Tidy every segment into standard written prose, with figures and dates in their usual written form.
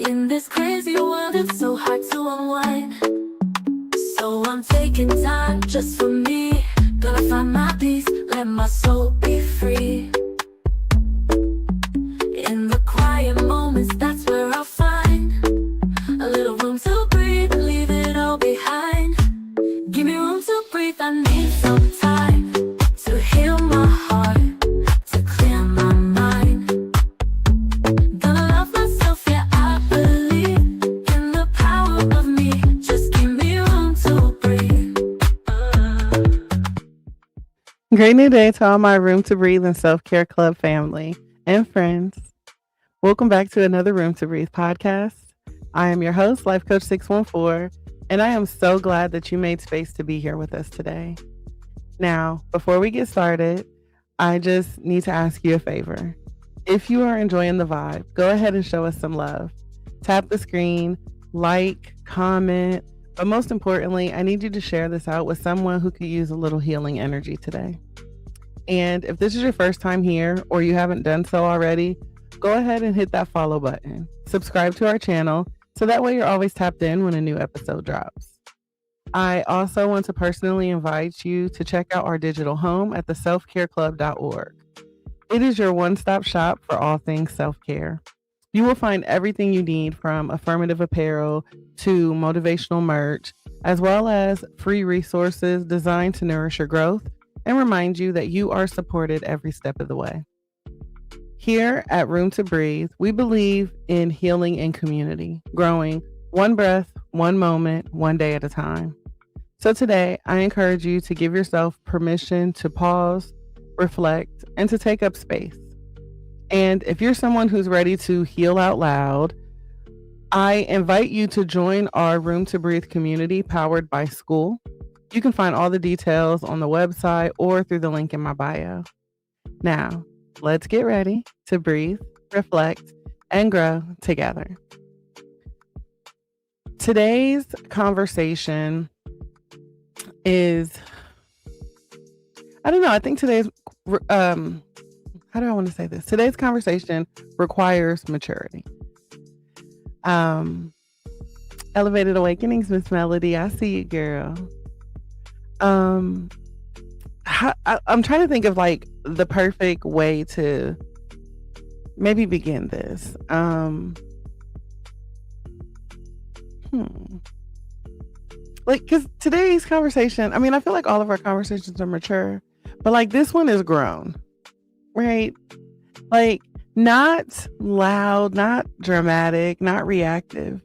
In this crazy world, it's so hard to unwind. So I'm taking time just for me. Gonna find my peace, let my soul be free. In the quiet moments, that's where I'll find a little room to breathe and leave it all behind. Give me room to breathe, I need some time to heal my heart, to clear my mind. Gonna love myself, yeah, I believe in the power of me. Just give me room to breathe. Great new day to all my Room to Breathe and Self-Care Club family and friends. Welcome back to another Room to Breathe podcast. I am your host, Life Coach 614, and I am so glad that you made space to be here with us today. Now, before we get started, I just need to ask you a favor. If you are enjoying the vibe, go ahead and show us some love. Tap the screen, like, comment, but most importantly, I need you to share this out with someone who could use a little healing energy today. And if this is your first time here or you haven't done so already, go ahead and hit that follow button. Subscribe to our channel so that way you're always tapped in when a new episode drops. I also want to personally invite you to check out our digital home at theselfcareclub.org. It is your one-stop shop for all things self-care. You will find everything you need from affirmative apparel to motivational merch, as well as free resources designed to nourish your growth and remind you that you are supported every step of the way. Here at Room to Breathe, we believe in healing and community, growing one breath, one moment, one day at a time. So today, I encourage you to give yourself permission to pause, reflect, and to take up space. And if you're someone who's ready to heal out loud, I invite you to join our Room to Breathe community powered by School. You can find all the details on the website or through the link in my bio. Now, let's get ready to breathe, reflect, and grow together. Today's conversation is, I think today's, how do I want to say this? Today's conversation requires maturity. Elevated Awakenings, Miss Melody, I see you, girl. I'm trying to think of like the perfect way to maybe begin this. Like, because today's conversation, I feel like all of our conversations are mature, but like this one is grown, right? Like, not loud, not dramatic, not reactive.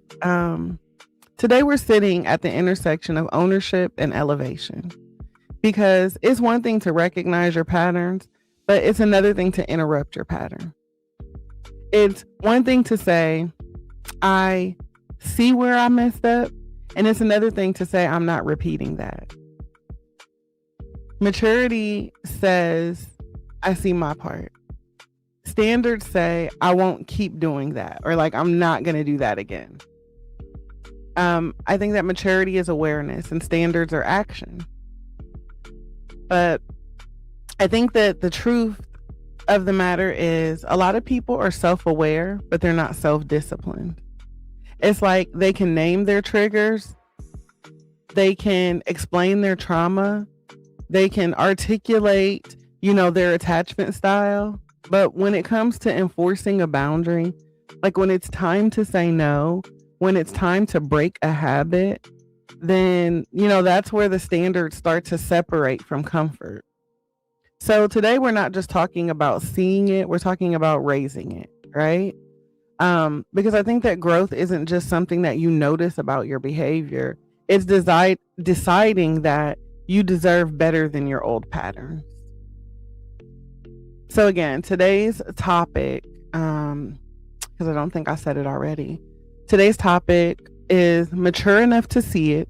Today we're sitting at the intersection of ownership and elevation, because it's one thing to recognize your patterns, but it's another thing to interrupt your pattern. It's one thing to say, I see where I messed up, and it's another thing to say, I'm not repeating that. Maturity says, I see my part. Standards say, I won't keep doing that, or like, I'm not going to do that again. I think that maturity is awareness and standards are action. But I think that the truth of the matter is a lot of people are self-aware, but they're not self-disciplined. It's like they can name their triggers. They can explain their trauma. They can articulate, their attachment style. But when it comes to enforcing a boundary, like when it's time to say no, when it's time to break a habit, then, that's where the standards start to separate from comfort. So today we're not just talking about seeing it, we're talking about raising it, right? Because I think that growth isn't just something that you notice about your behavior. It's deciding that you deserve better than your old patterns. So again, today's topic, because I don't think I said it already. Today's topic is mature enough to see it,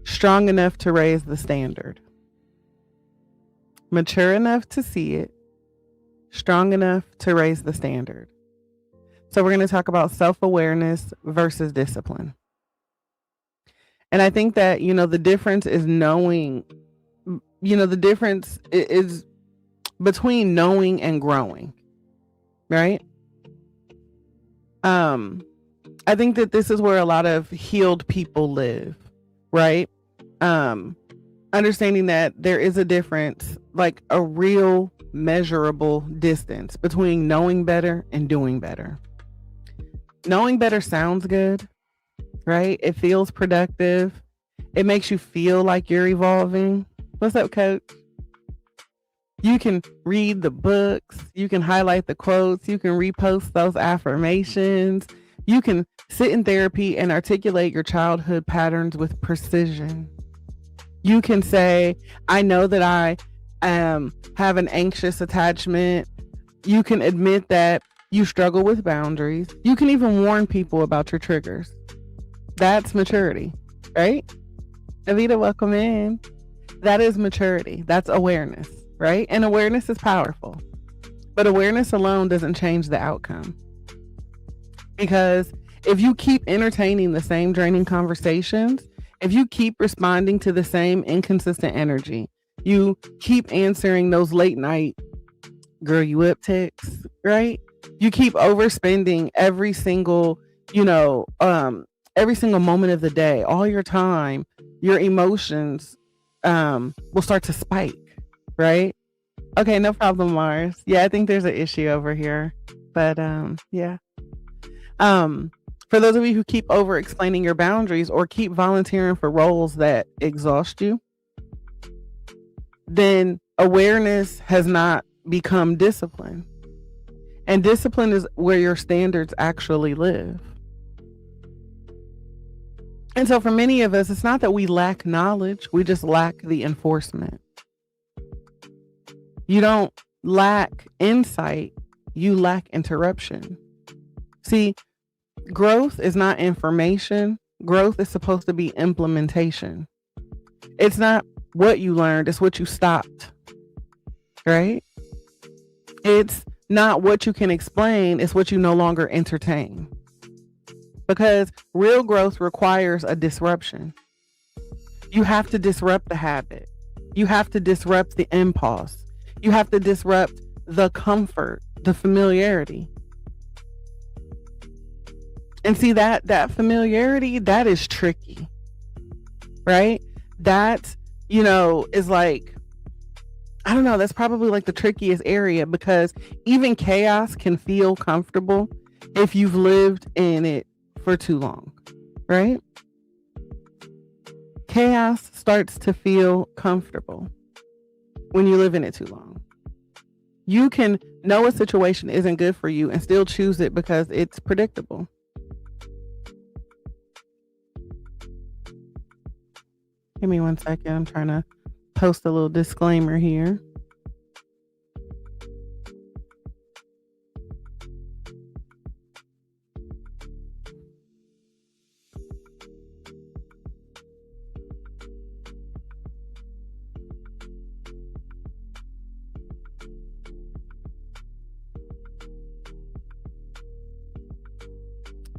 strong enough to raise the standard. Mature enough to see it, strong enough to raise the standard. So we're going to talk about self-awareness versus discipline. And I think that, the difference is knowing, the difference is between knowing and growing, right? I think that this is where a lot of healed people live, right? Understanding that there is a difference, like a real measurable distance between knowing better and doing better. Knowing better sounds good, right? It feels productive. It makes you feel like you're evolving. What's up, coach? You can read the books, you can highlight the quotes, you can repost those affirmations, you can sit in therapy and articulate your childhood patterns with precision. You can say, I know that I have an anxious attachment. You can admit that you struggle with boundaries. You can even warn people about your triggers. That's maturity, right? Avita, welcome in. That is maturity. That's awareness, right? And awareness is powerful. But awareness alone doesn't change the outcome. Because if you keep entertaining the same draining conversations, if you keep responding to the same inconsistent energy, you keep answering those late night girl you up texts, right? You keep overspending every single, every single moment of the day, all your time, your emotions will start to spike, right? Okay, no problem, Mars. Yeah, I think there's an issue over here. But yeah. For those of you who keep over explaining your boundaries or keep volunteering for roles that exhaust you, then awareness has not become discipline. And discipline is where your standards actually live. And so for many of us, it's not that we lack knowledge, we just lack the enforcement. You don't lack insight, you lack interruption. See, growth is not information. Growth is supposed to be implementation. It's not what you learned, it's what you stopped, right? It's not what you can explain, it's what you no longer entertain. Because real growth requires a disruption. You have to disrupt the habit. You have to disrupt the impulse. You have to disrupt the comfort, the familiarity. And see that familiarity, that is tricky, right? That, is like, I don't know, that's probably like the trickiest area, because even chaos can feel comfortable if you've lived in it for too long, right? Chaos starts to feel comfortable when you live in it too long. You can know a situation isn't good for you and still choose it because it's predictable. Give me 1 second. I'm trying to post a little disclaimer here.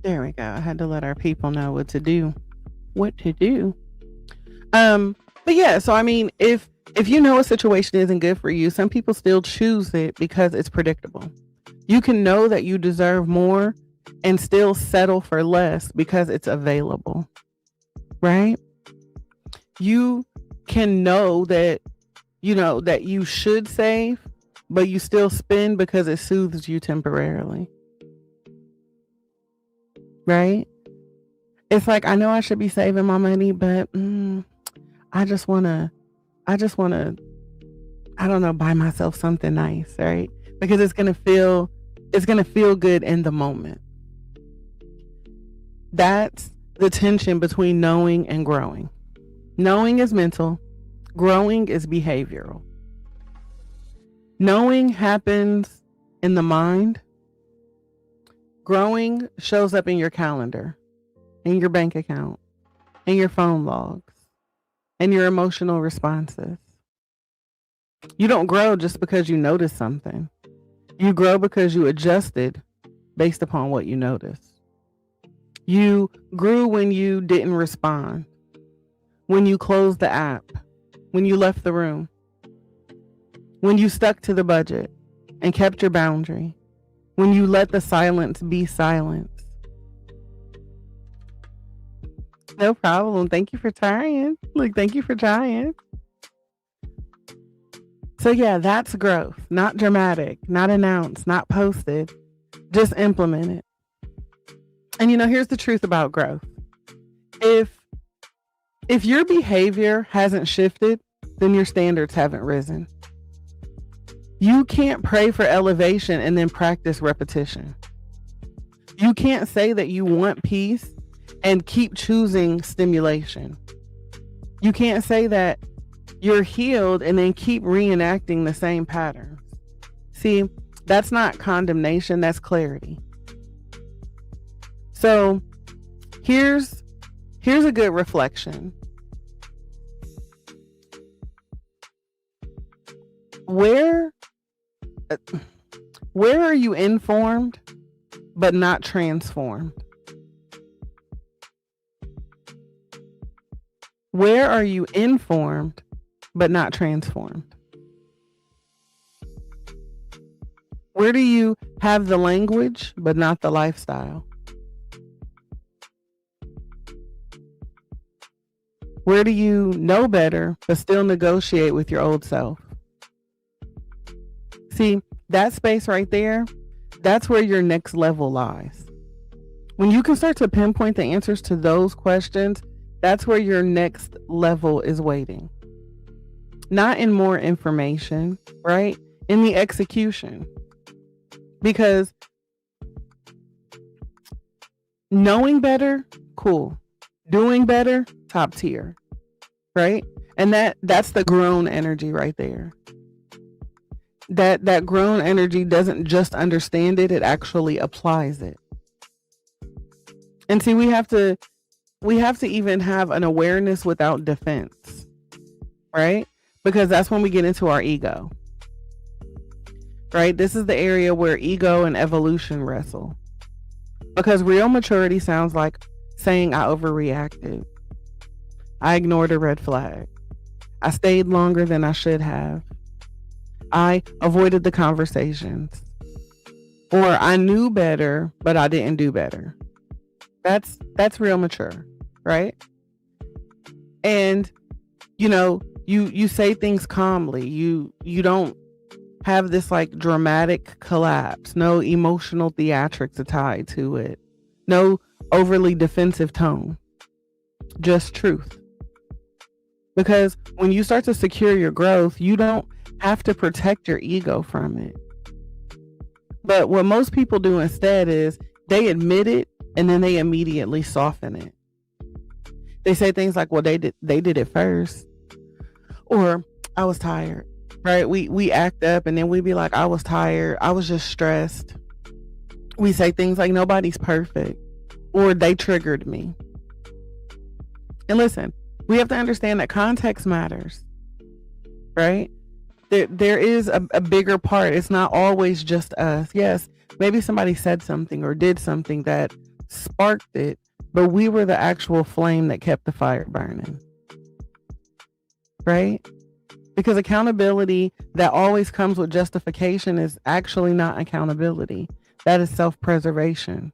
There we go. I had to let our people know what to do. But yeah, so I mean, if you know a situation isn't good for you, some people still choose it because it's predictable. You can know that you deserve more and still settle for less because it's available, right? You can know that you should save, but you still spend because it soothes you temporarily, right? It's like, I know I should be saving my money, but I just want to, I don't know, buy myself something nice, right? Because it's going to feel good in the moment. That's the tension between knowing and growing. Knowing is mental, growing is behavioral. Knowing happens in the mind. Growing shows up in your calendar, in your bank account, in your phone logs, and your emotional responses. You don't grow just because you notice something. You grow because you adjusted based upon what you noticed. You grew when you didn't respond, when you closed the app, when you left the room, when you stuck to the budget and kept your boundary, when you let the silence be silence. No problem. Thank you for trying. Like, thank you for trying. So yeah, that's growth. Not dramatic, not announced, not posted. Just implement it. And here's the truth about growth. If your behavior hasn't shifted, then your standards haven't risen. You can't pray for elevation and then practice repetition. You can't say that you want peace and keep choosing stimulation. You can't say that you're healed and then keep reenacting the same patterns. See, that's not condemnation, that's clarity. So here's a good reflection. Where are you informed but not transformed? Where are you informed but not transformed? Where do you have the language but not the lifestyle? Where do you know better but still negotiate with your old self? See, that space right there, that's where your next level lies. When you can start to pinpoint the answers to those questions, that's where your next level is waiting. Not in more information, right? In the execution. Because knowing better, cool. Doing better, top tier, right? And that's the grown energy right there. That grown energy doesn't just understand it, it actually applies it. And see, we have to even have an awareness without defense, right? Because that's when we get into our ego, right? This is the area where ego and evolution wrestle. Because real maturity sounds like saying I overreacted. I ignored a red flag. I stayed longer than I should have. I avoided the conversations. Or I knew better, but I didn't do better. That's real mature, right? And you say things calmly. You don't have this like dramatic collapse, no emotional theatrics tied to it, no overly defensive tone, just truth. Because when you start to secure your growth, you don't have to protect your ego from it. But what most people do instead is they admit it and then they immediately soften it. They say things like, well, they did it first, or I was tired, right? We act up and then we be like, I was tired, I was just stressed. We say things like nobody's perfect, or they triggered me. And listen, we have to understand that context matters, right? There is a bigger part. It's not always just us. Yes, maybe somebody said something or did something that sparked it, but we were the actual flame that kept the fire burning, right? Because accountability that always comes with justification is actually not accountability. That is self-preservation.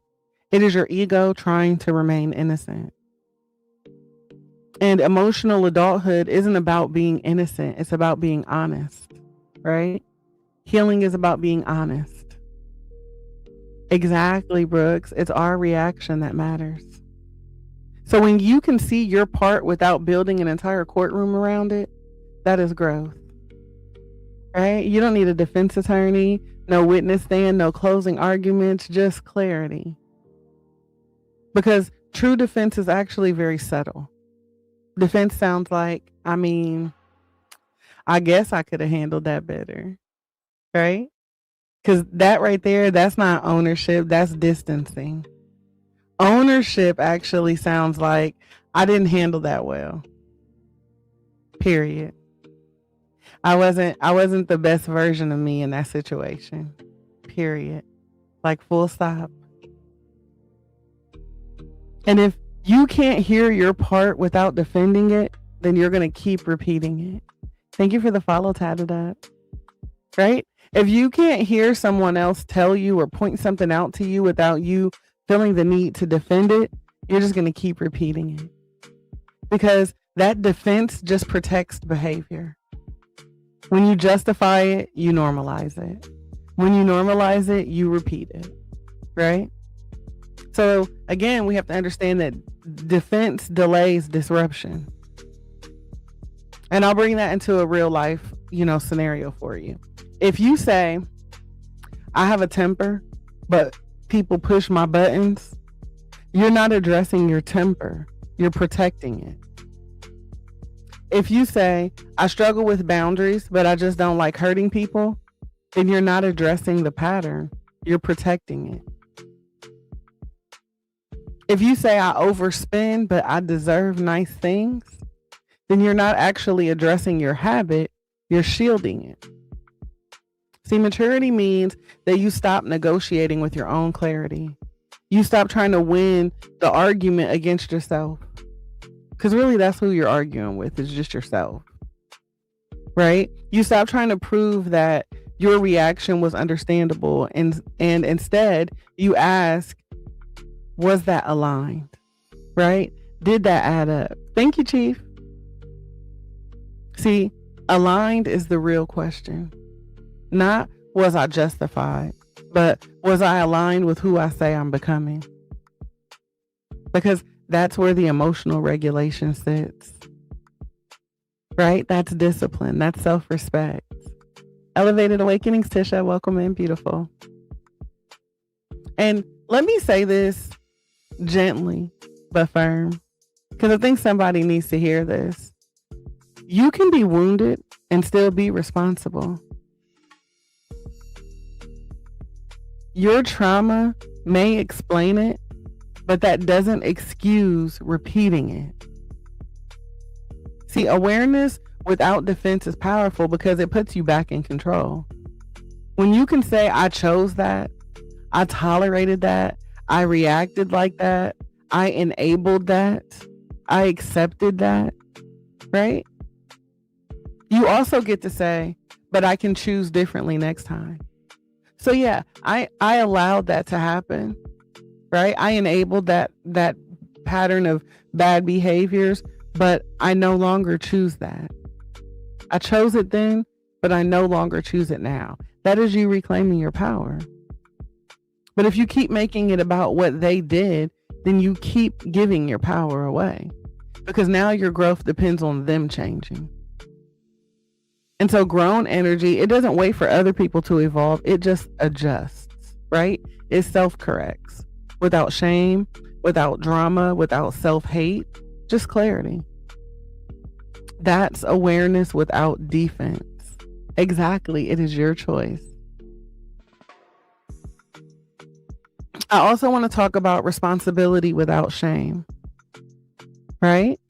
It is your ego trying to remain innocent. And emotional adulthood isn't about being innocent. It's about being honest, right? Healing is about being honest. Exactly, Brooks. It's our reaction that matters. So when you can see your part without building an entire courtroom around it, that is growth, right? You don't need a defense attorney, no witness stand, no closing arguments, just clarity. Because true defense is actually very subtle. Defense sounds like, I guess I could have handled that better, right? Because that right there, that's not ownership, that's distancing. Ownership actually sounds like, I didn't handle that well, period. I wasn't the best version of me in that situation, period. Like, full stop. And if you can't hear your part without defending it, then you're going to keep repeating it. Thank you for the follow, Tatted Up. Right? If you can't hear someone else tell you or point something out to you without you feeling the need to defend it, you're just going to keep repeating it. because that defense just protects behavior. When you justify it, you normalize it. When you normalize it, you repeat it, right? So again, we have to understand that defense delays disruption. And I'll bring that into a real life, scenario for you. If you say, I have a temper, but people push my buttons, you're not addressing your temper, you're protecting it. If you say, I struggle with boundaries, but I just don't like hurting people, then you're not addressing the pattern, you're protecting it. If you say, I overspend, but I deserve nice things, then you're not actually addressing your habit, you're shielding it. See, maturity means that you stop negotiating with your own clarity. You stop trying to win the argument against yourself. Because really, that's who you're arguing with, is just yourself. Right? You stop trying to prove that your reaction was understandable, and instead you ask, was that aligned? Right? Did that add up? Thank you, Chief. See, aligned is the real question. Not was I justified, but was I aligned with who I say I'm becoming? Because that's where the emotional regulation sits. Right? That's discipline. That's self-respect. Elevated Awakenings, Tisha, welcome in, beautiful. And let me say this gently but firm, because I think somebody needs to hear this. You can be wounded and still be responsible. Your trauma may explain it, but that doesn't excuse repeating it. See, awareness without defense is powerful because it puts you back in control. When you can say, I chose that, I tolerated that, I reacted like that, I enabled that, I accepted that, right? You also get to say, but I can choose differently next time. So yeah, I allowed that to happen, right? I enabled that pattern of bad behaviors, but I no longer choose that. I chose it then, but I no longer choose it now. That is you reclaiming your power. But if you keep making it about what they did, then you keep giving your power away, because now your growth depends on them changing. And so grown energy, it doesn't wait for other people to evolve. It just adjusts, right? It self-corrects without shame, without drama, without self-hate, just clarity. That's awareness without defense. Exactly. It is your choice. I also want to talk about responsibility without shame, right?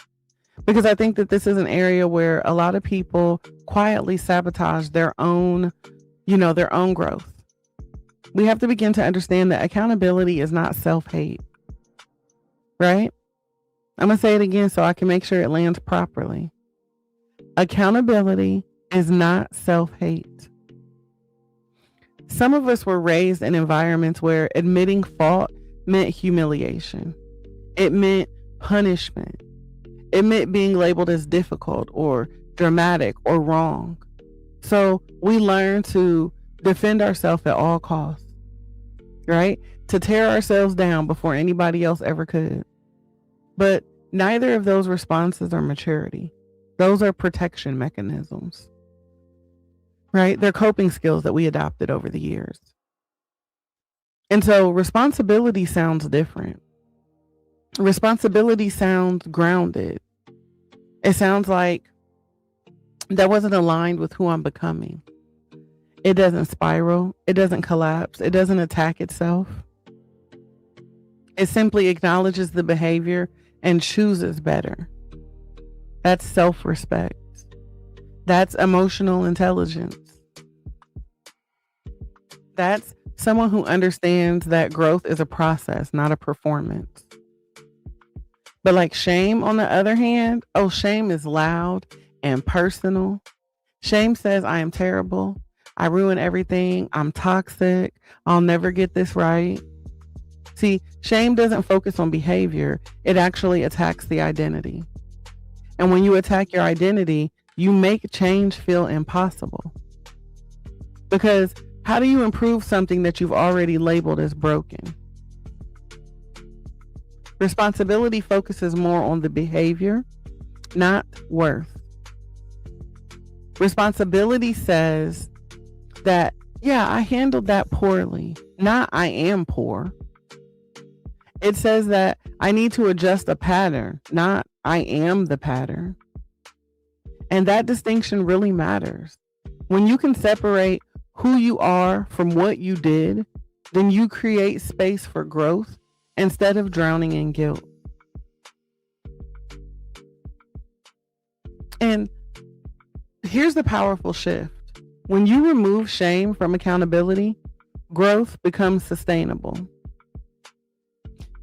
Because I think that this is an area where a lot of people quietly sabotage their own growth. We have to begin to understand that accountability is not self-hate, right? I'm going to say it again so I can make sure it lands properly. Accountability is not self-hate. Some of us were raised in environments where admitting fault meant humiliation. It meant punishment. It meant being labeled as difficult or dramatic or wrong. So we learn to defend ourselves at all costs, right? To tear ourselves down before anybody else ever could. But neither of those responses are maturity. Those are protection mechanisms, right? They're coping skills that we adopted over the years. And so responsibility sounds different. Responsibility sounds grounded. It sounds like that wasn't aligned with who I'm becoming. It doesn't spiral. It doesn't collapse. It doesn't attack itself. It simply acknowledges the behavior and chooses better. That's self-respect. That's emotional intelligence. That's someone who understands that growth is a process, not a performance. But like shame, on the other hand, shame is loud and personal. Shame says, I am terrible. I ruin everything. I'm toxic. I'll never get this right. See, shame doesn't focus on behavior. It actually attacks the identity. And when you attack your identity, you make change feel impossible. Because how do you improve something that you've already labeled as broken? Responsibility focuses more on the behavior, not worth. Responsibility says that, yeah, I handled that poorly, not I am poor. It says that I need to adjust a pattern, not I am the pattern. And that distinction really matters. When you can separate who you are from what you did, then you create space for growth instead of drowning in guilt. And here's the powerful shift. When you remove shame from accountability, growth becomes sustainable.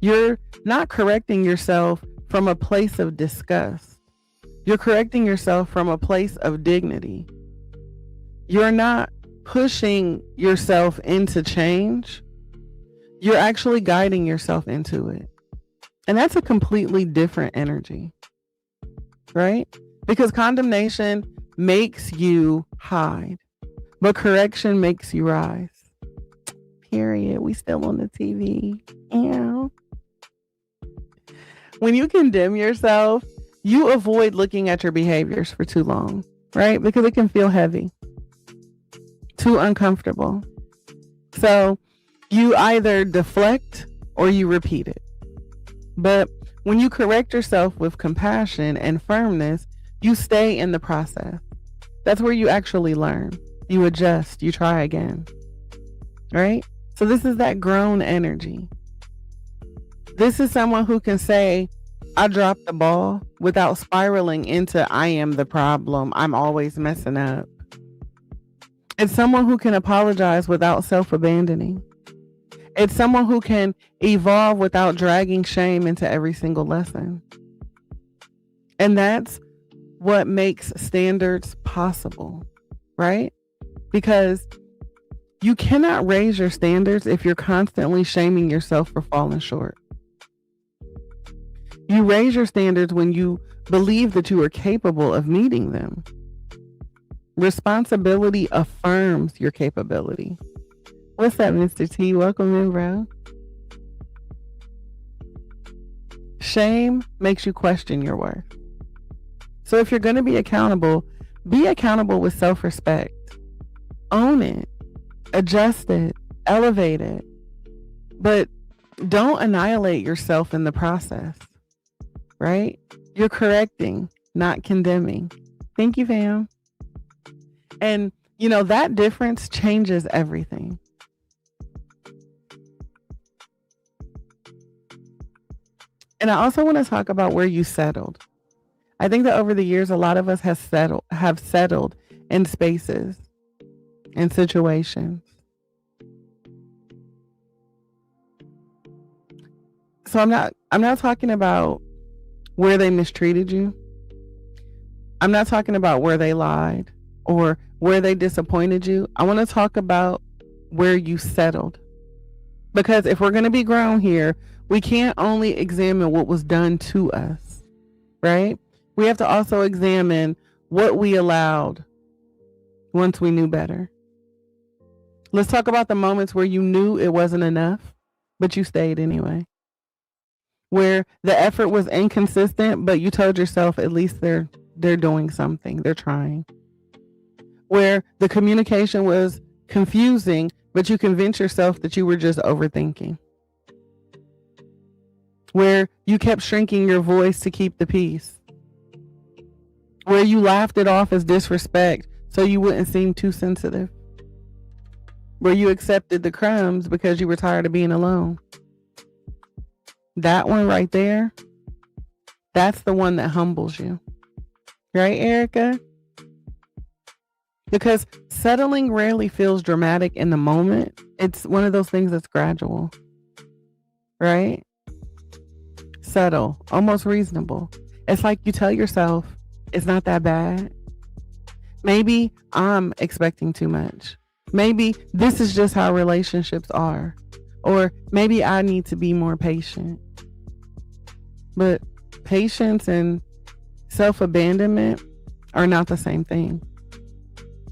You're not correcting yourself from a place of disgust. You're correcting yourself from a place of dignity. You're not pushing yourself into change. You're actually guiding yourself into it. And that's a completely different energy, right? Because condemnation makes you hide, but correction makes you rise. Period. We still on the TV. Yeah. When you condemn yourself, you avoid looking at your behaviors for too long, right? Because it can feel heavy, too uncomfortable. So you either deflect or you repeat it. But when you correct yourself with compassion and firmness, you stay in the process. That's where you actually learn. You adjust, you try again, right? So this is that grown energy. This is someone who can say, I dropped the ball without spiraling into I am the problem. I'm always messing up. It's someone who can apologize without self-abandoning. It's someone who can evolve without dragging shame into every single lesson. And that's what makes standards possible, right? Because you cannot raise your standards if you're constantly shaming yourself for falling short. You raise your standards when you believe that you are capable of meeting them. Responsibility affirms your capability. What's up, Mr. T? Welcome in, bro. Shame makes you question your worth. So if you're going to be accountable with self-respect. Own it, adjust it, elevate it. But don't annihilate yourself in the process, right? You're correcting, not condemning. Thank you, fam. And, that difference changes everything. And I also want to talk about where you settled. I think that over the years, a lot of us have settled in spaces and situations. So I'm not talking about where they mistreated you. I'm not talking about where they lied or where they disappointed you. I want to talk about where you settled. Because if we're going to be grown here, we can't only examine what was done to us, right? We have to also examine what we allowed once we knew better. Let's talk about the moments where you knew it wasn't enough, but you stayed anyway. Where the effort was inconsistent, but you told yourself at least they're doing something, they're trying. Where the communication was confusing, but you convinced yourself that you were just overthinking. Where you kept shrinking your voice to keep the peace. Where you laughed it off as disrespect so you wouldn't seem too sensitive. Where you accepted the crumbs because you were tired of being alone. That one right there, that's the one that humbles you. Right, Erica? Because settling rarely feels dramatic in the moment. It's one of those things that's gradual. Right? Subtle, almost reasonable. It's like you tell yourself, it's not that bad. Maybe I'm expecting too much. Maybe this is just how relationships are. Or maybe I need to be more patient. But patience and self-abandonment are not the same thing.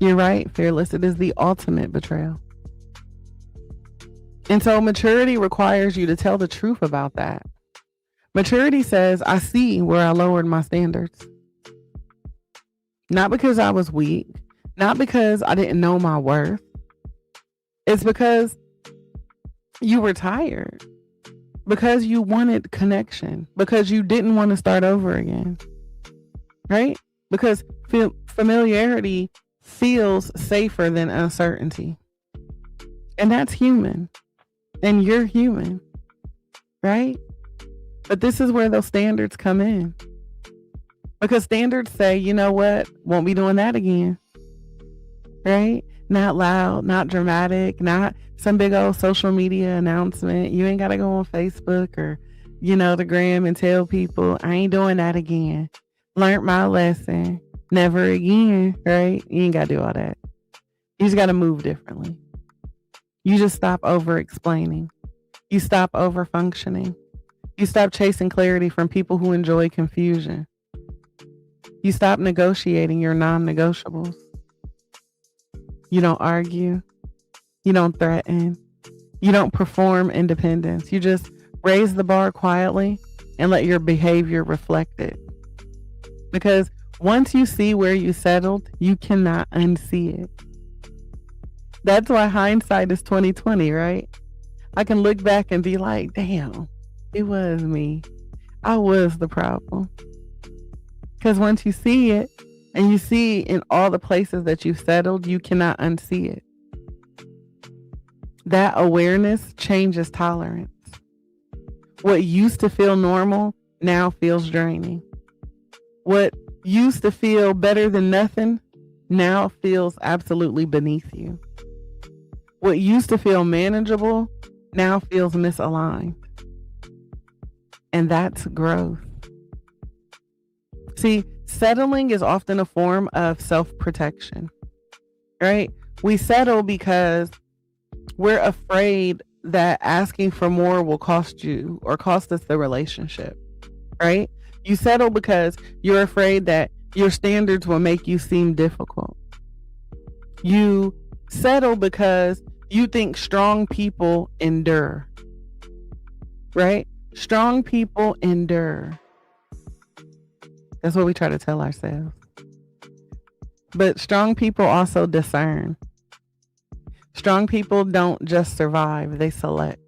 You're right, Fearless. It is the ultimate betrayal. And so maturity requires you to tell the truth about that. Maturity says, I see where I lowered my standards. Not because I was weak, not because I didn't know my worth. It's because you were tired, because you wanted connection, because you didn't want to start over again, right? Because familiarity feels safer than uncertainty. And that's human. And you're human, right? But this is where those standards come in. Because standards say, you know what? Won't be doing that again. Right? Not loud, not dramatic, not some big old social media announcement. You ain't got to go on Facebook or, the gram and tell people, I ain't doing that again. Learned my lesson. Never again, right? You ain't got to do all that. You just got to move differently. You just stop over explaining. You stop over functioning. You stop chasing clarity from people who enjoy confusion. You stop negotiating your non-negotiables. You don't argue. You don't threaten. You don't perform independence. You just raise the bar quietly and let your behavior reflect it. Because once you see where you settled, you cannot unsee it. That's why hindsight is 20/20, right? I can look back and be like, damn, it was me. I was the problem. Because once you see it, and you see in all the places that you've settled, you cannot unsee it. That awareness changes tolerance. What used to feel normal now feels draining. What used to feel better than nothing now feels absolutely beneath you. What used to feel manageable now feels misaligned. And that's growth. See, settling is often a form of self-protection, right? We settle because we're afraid that asking for more will cost you or cost us the relationship, right? You settle because you're afraid that your standards will make you seem difficult. You settle because you think strong people endure, right? Strong people endure. That's what we try to tell ourselves. But strong people also discern. Strong people don't just survive, they select.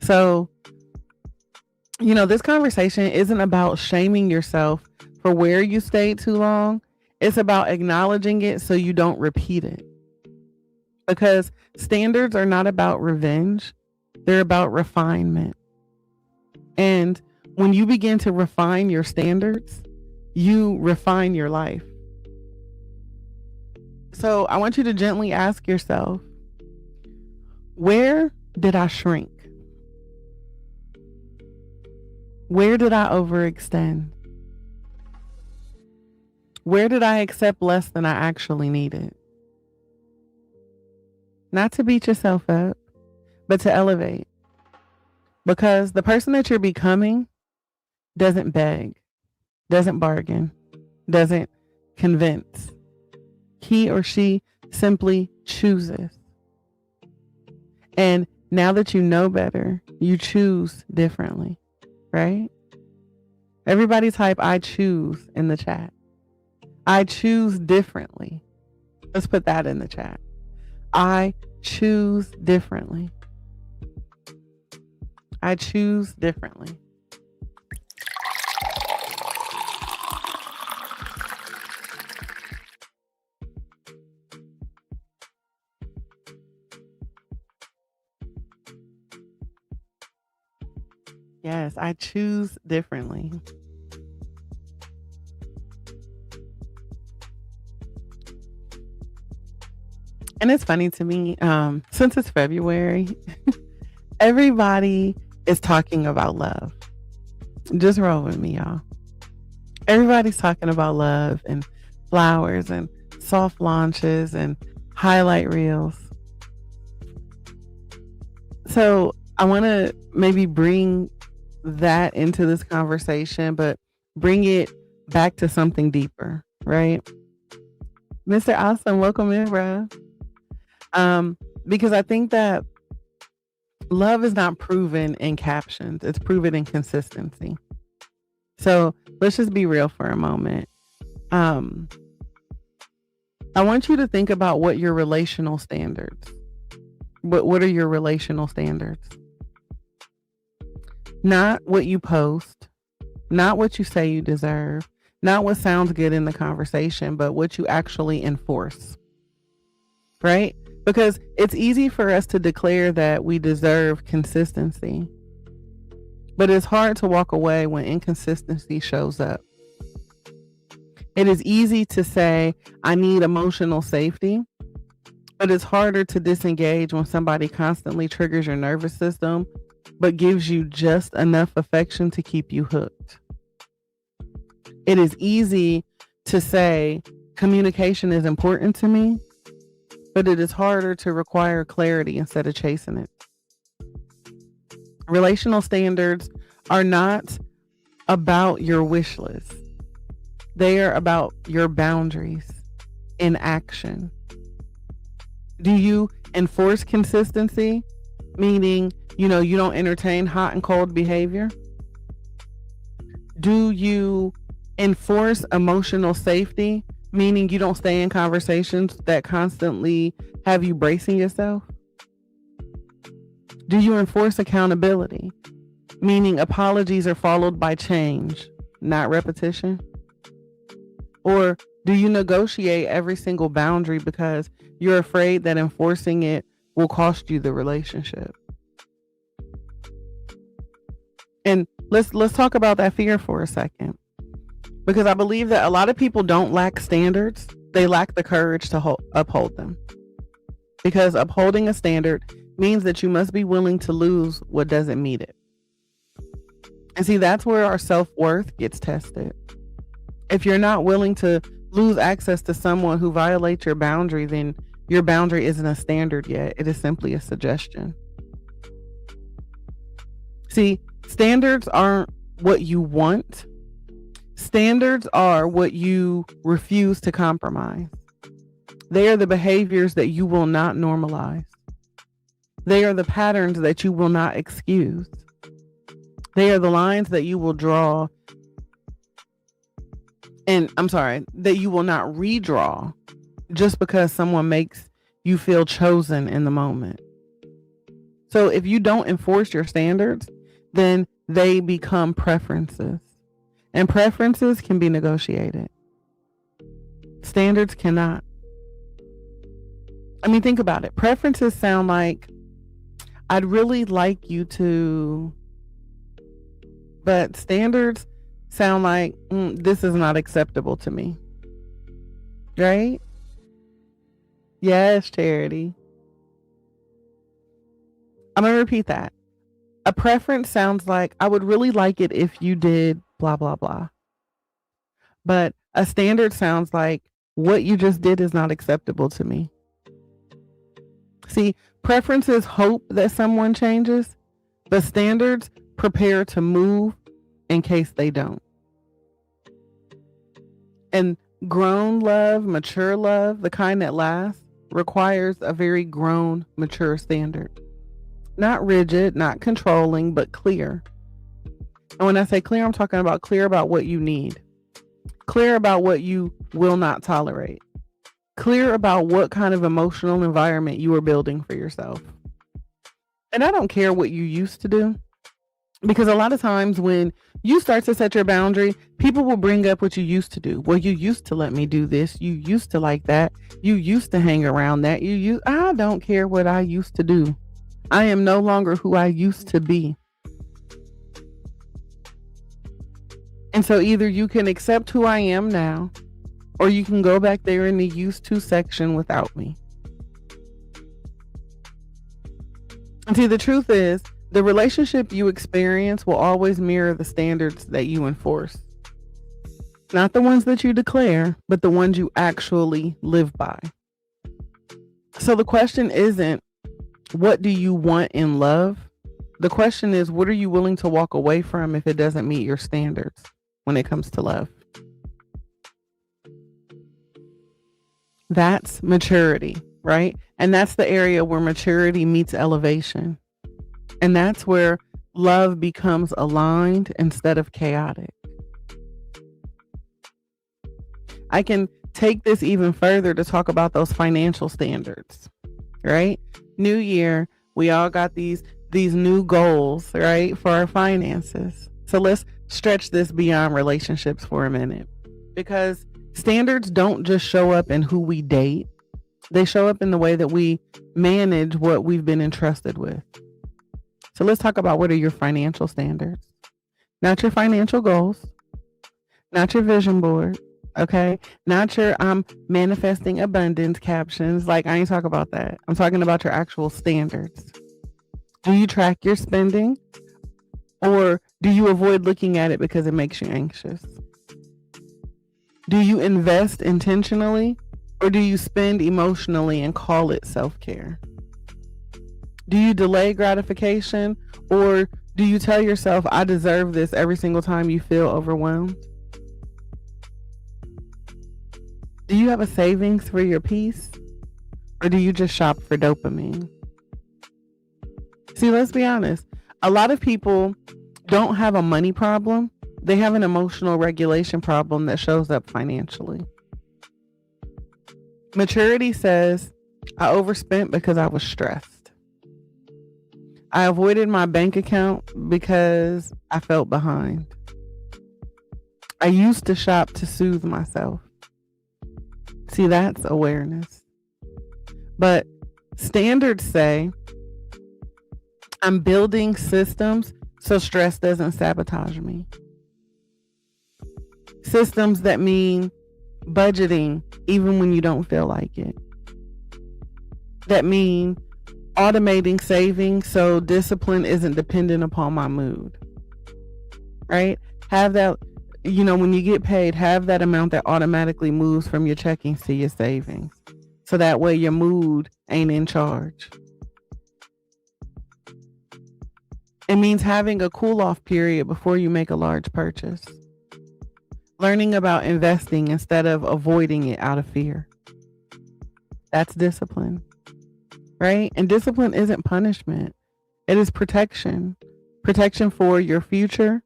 So, this conversation isn't about shaming yourself for where you stayed too long. It's about acknowledging it so you don't repeat it. Because standards are not about revenge, they're about refinement. And when you begin to refine your standards, you refine your life. So I want you to gently ask yourself, where did I shrink? Where did I overextend? Where did I accept less than I actually needed? Not to beat yourself up, but to elevate. Because the person that you're becoming doesn't beg, doesn't bargain, doesn't convince. He or she simply chooses. And now that you know better, you choose differently, right? Everybody type I choose in the chat. I choose differently. Let's put that in the chat. I choose differently. I choose differently. Yes, I choose differently. And it's funny to me, since it's February, everybody is talking about love. Just roll with me, y'all. Everybody's talking about love and flowers and soft launches and highlight reels. So I want to maybe bring that into this conversation, but bring it back to something deeper, right? Mr. Awesome, welcome in, bro. Because I think that love is not proven in captions, it's proven in consistency. So let's just be real for a moment. I want you to think about what your relational standards. What are your relational standards? Not what you post, not what you say you deserve, not what sounds good in the conversation, but what you actually enforce. Right? Because it's easy for us to declare that we deserve consistency, but it's hard to walk away when inconsistency shows up. It is easy to say, I need emotional safety, but it's harder to disengage when somebody constantly triggers your nervous system, but gives you just enough affection to keep you hooked. It is easy to say, communication is important to me, but it is harder to require clarity instead of chasing it. Relational standards are not about your wish list. They are about your boundaries in action. Do you enforce consistency? Meaning, you don't entertain hot and cold behavior? Do you enforce emotional safety? Meaning you don't stay in conversations that constantly have you bracing yourself? Do you enforce accountability? Meaning apologies are followed by change, not repetition? Or do you negotiate every single boundary because you're afraid that enforcing it will cost you the relationship? And let's talk about that fear for a second. Because I believe that a lot of people don't lack standards. They lack the courage to uphold them. Because upholding a standard means that you must be willing to lose what doesn't meet it. And see, that's where our self-worth gets tested. If you're not willing to lose access to someone who violates your boundary, then your boundary isn't a standard yet. It is simply a suggestion. See, standards aren't what you want. Standards are what you refuse to compromise. They are the behaviors that you will not normalize. They are the patterns that you will not excuse. They are the lines that you will draw. And that you will not redraw just because someone makes you feel chosen in the moment. So if you don't enforce your standards, then they become preferences. And preferences can be negotiated. Standards cannot. I mean, think about it. Preferences sound like, I'd really like you to, but standards sound like, this is not acceptable to me. Right? Yes, Charity. I'm going to repeat that. A preference sounds like, I would really like it if you did blah, blah, blah. But a standard sounds like, what you just did is not acceptable to me. See, preferences hope that someone changes, but standards prepare to move in case they don't. And grown love, mature love, the kind that lasts, requires a very grown, mature standard. Not rigid, not controlling, but clear. And when I say clear, I'm talking about clear about what you need. Clear about what you will not tolerate. Clear about what kind of emotional environment you are building for yourself. And I don't care what you used to do. Because a lot of times when you start to set your boundary, people will bring up what you used to do. Well, you used to let me do this. You used to like that. You used to hang around that. I don't care what I used to do. I am no longer who I used to be. And so either you can accept who I am now, or you can go back there in the used to section without me. And see, the truth is, the relationship you experience will always mirror the standards that you enforce. Not the ones that you declare, but the ones you actually live by. So the question isn't, what do you want in love? The question is, what are you willing to walk away from if it doesn't meet your standards? when it comes to love. That's maturity, right? And that's the area where maturity meets elevation. And that's where love becomes aligned instead of chaotic. I can take this even further to talk about those financial standards, right? New year, we all got these new goals, right, for our finances. So let's stretch this beyond relationships for a minute, because standards don't just show up in who we date. They show up in the way that we manage what we've been entrusted with. So let's talk about, what are your financial standards? Not your financial goals, not your vision board, okay? Not your manifesting abundance captions. Like, I ain't talking about that. I'm talking about your actual standards. Do you track your spending, or do you avoid looking at it because it makes you anxious? Do you invest intentionally, or do you spend emotionally and call it self-care? Do you delay gratification, or do you tell yourself, I deserve this, every single time you feel overwhelmed? Do you have a savings for your peace, or do you just shop for dopamine? See, let's be honest. A lot of people don't have a money problem. They have an emotional regulation problem that shows up financially. Maturity says, I overspent because I was stressed. I avoided my bank account because I felt behind. I used to shop to soothe myself. See, that's awareness. But standards say, I'm building systems so stress doesn't sabotage me. Systems that mean budgeting even when you don't feel like it. That mean automating savings so discipline isn't dependent upon my mood. Right? Have that, when you get paid, have that amount that automatically moves from your checkings to your savings. So that way your mood ain't in charge. It means having a cool off period before you make a large purchase. Learning about investing instead of avoiding it out of fear. That's discipline, right? And discipline isn't punishment. It is protection. Protection for your future,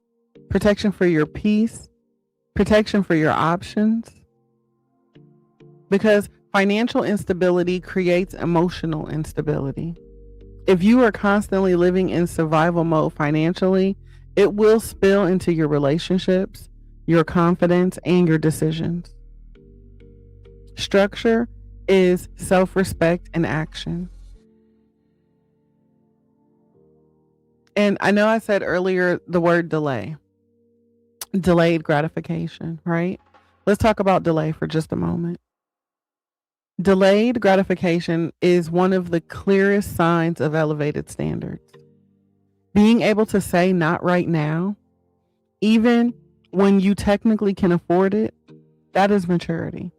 protection for your peace, protection for your options. Because financial instability creates emotional instability. If you are constantly living in survival mode financially, it will spill into your relationships, your confidence, and your decisions. Structure is self-respect in action. And I know I said earlier the word delay. Delayed gratification, right? Let's talk about delay for just a moment. Delayed gratification is one of the clearest signs of elevated standards. Being able to say not right now, even when you technically can afford it, that is maturity.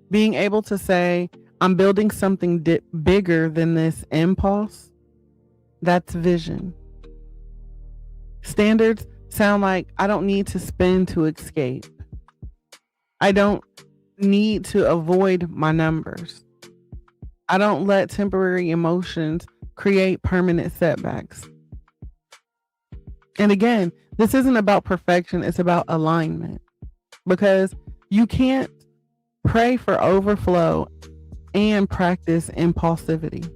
Being able to say, I'm building something bigger than this impulse, that's vision. Standards sound like, I don't need to spend to escape. I don't need to avoid my numbers. I don't let temporary emotions create permanent setbacks. And again, this isn't about perfection, it's about alignment. Because you can't pray for overflow and practice impulsivity.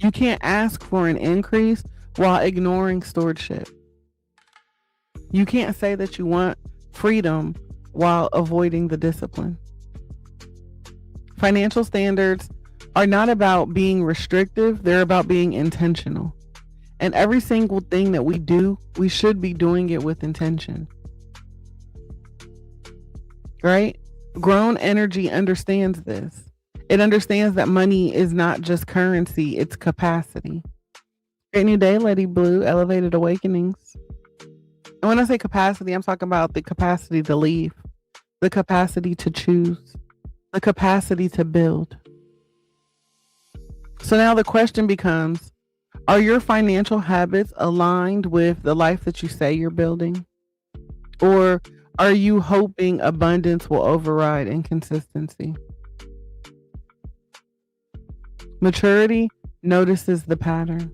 You can't ask for an increase while ignoring stewardship. You can't say that you want freedom while avoiding the discipline. Financial standards are not about being restrictive, they're about being intentional. And every single thing that we do, we should be doing it with intention. Right? Grown energy understands this. It understands that money is not just currency, it's capacity. Great new day, Lady Blue, Elevated Awakenings. And when I say capacity, I'm talking about the capacity to leave, the capacity to choose, the capacity to build. So now the question becomes, are your financial habits aligned with the life that you say you're building? Or are you hoping abundance will override inconsistency? Maturity notices the pattern.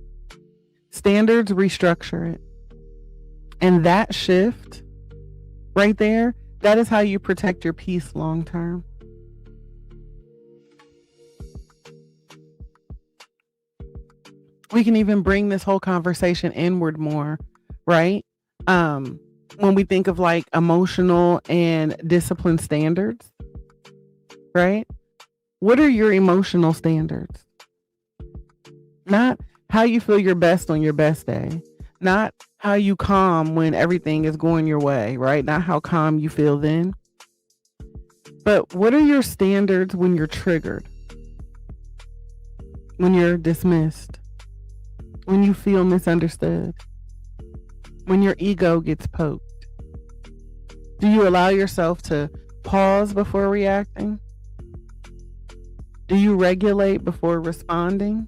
Standards restructure it. And that shift right there, that is how you protect your peace long term. We can even bring this whole conversation inward more, right? When we think of like emotional and discipline standards, right? What are your emotional standards? Not how you feel your best on your best day, not how you calm when everything is going your way, right? Not how calm you feel then. But what are your standards when you're triggered? When you're dismissed? When you feel misunderstood? When your ego gets poked? Do you allow yourself to pause before reacting? Do you regulate before responding?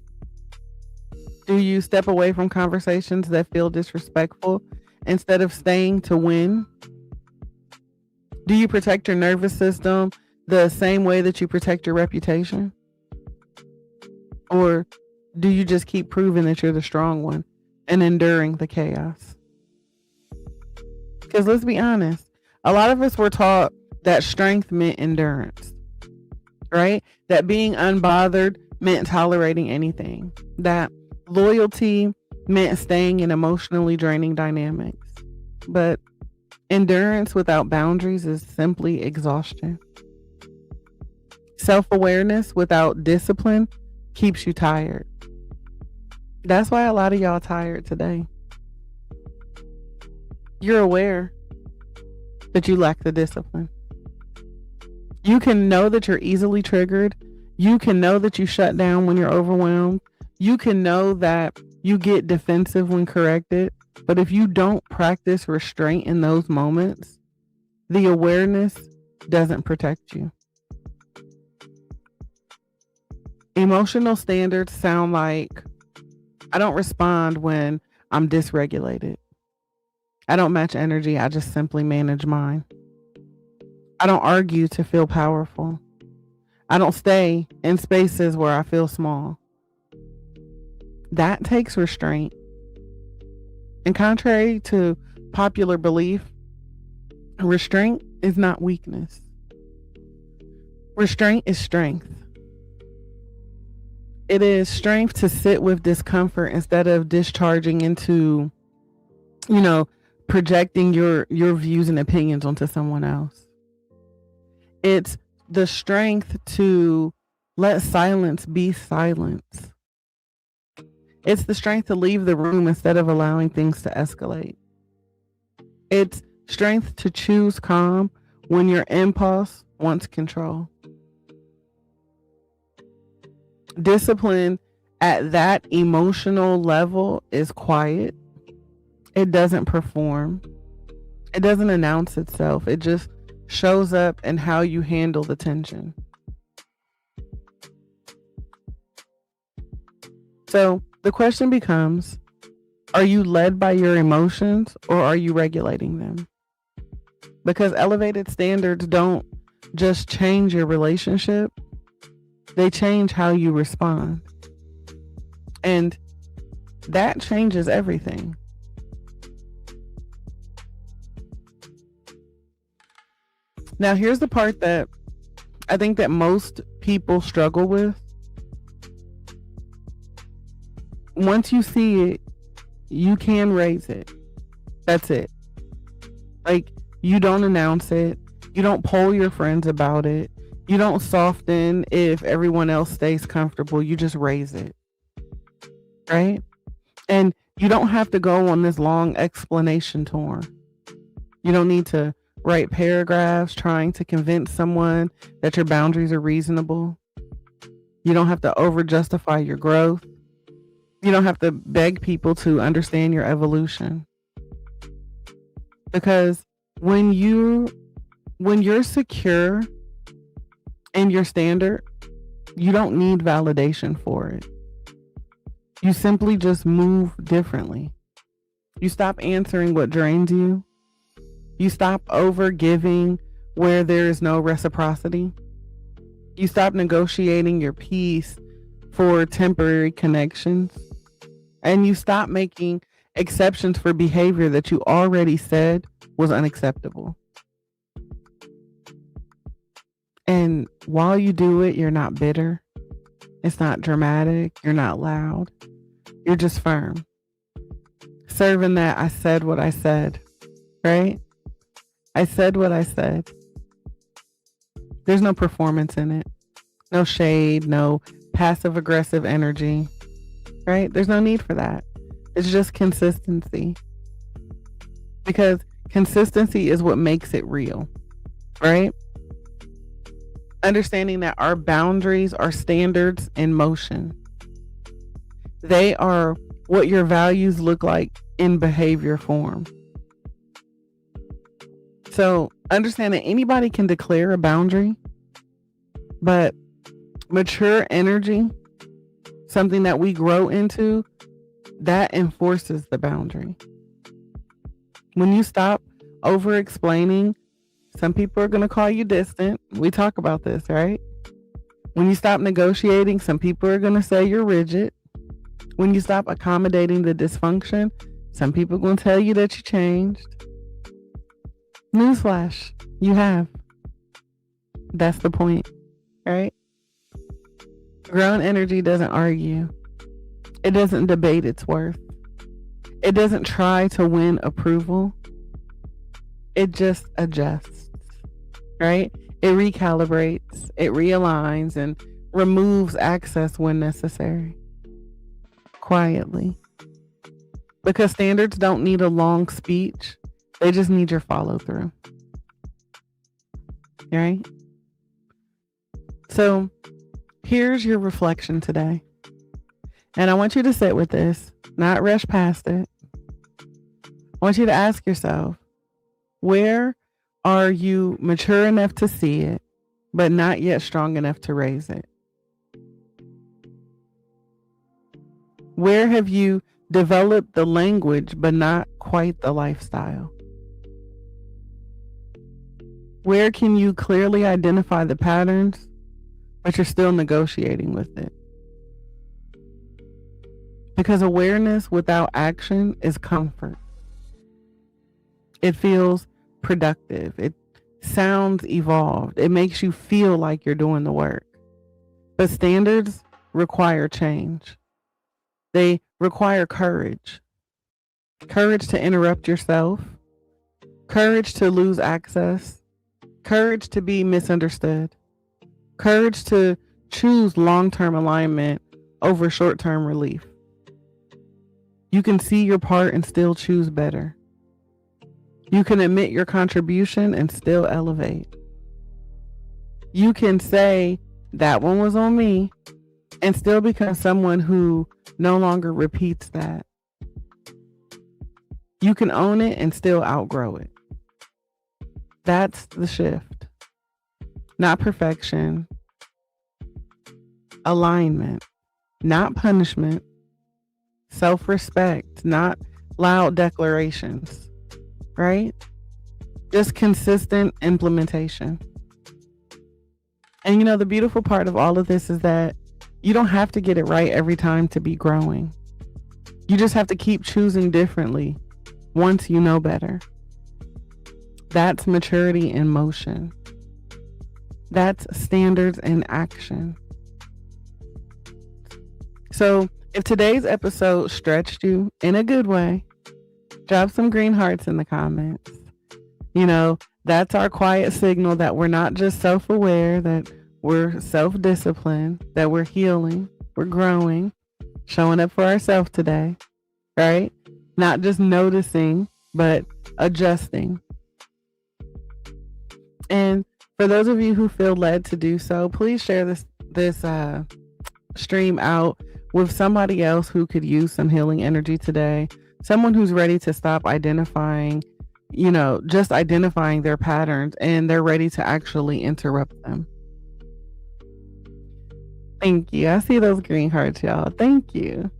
Do you step away from conversations that feel disrespectful instead of staying to win? Do you protect your nervous system the same way that you protect your reputation? Or do you just keep proving that you're the strong one and enduring the chaos? Because let's be honest, a lot of us were taught that strength meant endurance, right? That being unbothered meant tolerating anything. That loyalty meant staying in emotionally draining dynamics. But endurance without boundaries is simply exhaustion. Self-awareness without discipline keeps you tired. That's why a lot of y'all tired today. You're aware that you lack the discipline. You can know that you're easily triggered. You can know that you shut down when you're overwhelmed. You can know that you get defensive when corrected. But if you don't practice restraint in those moments, the awareness doesn't protect you. Emotional standards sound like, I don't respond when I'm dysregulated. I don't match energy. I just simply manage mine. I don't argue to feel powerful. I don't stay in spaces where I feel small. That takes restraint. And contrary to popular belief, restraint is not weakness. Restraint is strength. It is strength to sit with discomfort instead of discharging into, projecting your views and opinions onto someone else. It's the strength to let silence be silence. It's the strength to leave the room instead of allowing things to escalate. It's strength to choose calm when your impulse wants control. Discipline at that emotional level is quiet. It doesn't perform. It doesn't announce itself. It just shows up in how you handle the tension. So the question becomes, are you led by your emotions or are you regulating them? Because elevated standards don't just change your relationship, they change how you respond. And that changes everything. Now, here's the part that I think that most people struggle with. Once you see it, you can raise it. That's it. Like, you don't announce it. You don't poll your friends about it. You don't soften if everyone else stays comfortable. You just raise it. Right? And you don't have to go on this long explanation tour. You don't need to write paragraphs trying to convince someone that your boundaries are reasonable. You don't have to over justify your growth. You don't have to beg people to understand your evolution. Because when you're secure in your standard, you don't need validation for it. You simply just move differently. You stop answering what drains you. You stop over giving where there is no reciprocity. You stop negotiating your peace for temporary connections. And you stop making exceptions for behavior that you already said was unacceptable. And while you do it, you're not bitter. It's not dramatic. You're not loud. You're just firm. Serving that I said what I said, right? I said what I said. There's no performance in it. No shade, no passive aggressive energy, right? There's no need for that. It's just consistency. Because consistency is what makes it real, right? Understanding that our boundaries are standards in motion. They are what your values look like in behavior form. So understand that anybody can declare a boundary, but mature energy, something that we grow into, that enforces the boundary. When you stop over explaining, some people are going to call you distant. We talk about this, right? When you stop negotiating, some people are going to say you're rigid. When you stop accommodating the dysfunction, some people are going to tell you that you changed. Newsflash, you have. That's the point, right? Grown energy doesn't argue. It doesn't debate its worth. It doesn't try to win approval. It just adjusts, right? It recalibrates, it realigns, and removes access when necessary. Quietly. Because standards don't need a long speech. They just need your follow through. Right? So here's your reflection today. And I want you to sit with this, not rush past it. I want you to ask yourself, where are you mature enough to see it, but not yet strong enough to raise it? Where have you developed the language, but not quite the lifestyle? Where can you clearly identify the patterns, but you're still negotiating with it? Because awareness without action is comfort. It feels productive. It sounds evolved. It makes you feel like you're doing the work. But standards require change. They require courage. Courage to interrupt yourself. Courage to lose access. Courage to be misunderstood. Courage to choose long-term alignment over short-term relief. You can see your part and still choose better. You can admit your contribution and still elevate. You can say, that one was on me, and still become someone who no longer repeats that. You can own it and still outgrow it. That's the shift. Not perfection. Alignment. Not punishment. Self-respect. Not loud declarations. Right? Just consistent implementation. And you know, the beautiful part of all of this is that you don't have to get it right every time to be growing. You just have to keep choosing differently once you know better. That's maturity in motion. That's standards in action. So if today's episode stretched you in a good way, drop some green hearts in the comments. You know, that's our quiet signal that we're not just self-aware, that we're self-disciplined, that we're healing, we're growing, showing up for ourselves today, right? Not just noticing, but adjusting. And for those of you who feel led to do so, please share this stream out with somebody else who could use some healing energy today. Someone who's ready to stop identifying, just identifying their patterns, and they're ready to actually interrupt them. Thank you. I see those green hearts, y'all. Thank you.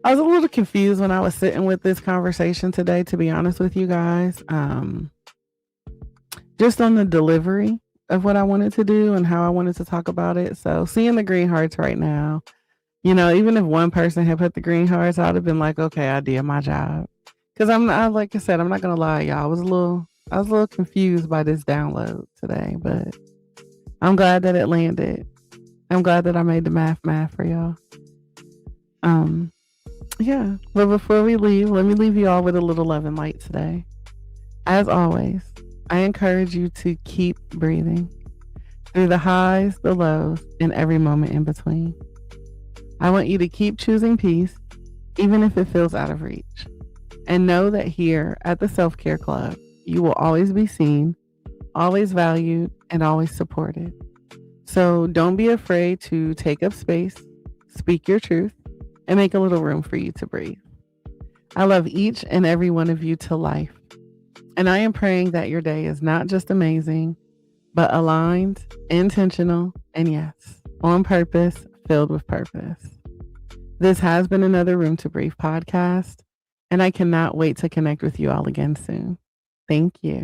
I was a little confused when I was sitting with this conversation today, to be honest with you guys. Just on the delivery of what I wanted to do and how I wanted to talk about it. So seeing the green hearts right now, even if one person had put the green hearts, I'd have been like, okay, I did my job. Because like I said, I'm not gonna lie, y'all. I was a little confused by this download today, but I'm glad that it landed. I'm glad that I made the math for y'all. Yeah. But before we leave, let me leave you all with a little love and light today. As always, I encourage you to keep breathing through the highs, the lows, and every moment in between. I want you to keep choosing peace, even if it feels out of reach. And know that here at the Self Care Club, you will always be seen, always valued, and always supported. So don't be afraid to take up space, speak your truth, and make a little room for you to breathe. I love each and every one of you to life. And I am praying that your day is not just amazing, but aligned, intentional, and yes, on purpose, filled with purpose. This has been another Room to Breathe podcast, and I cannot wait to connect with you all again soon. Thank you.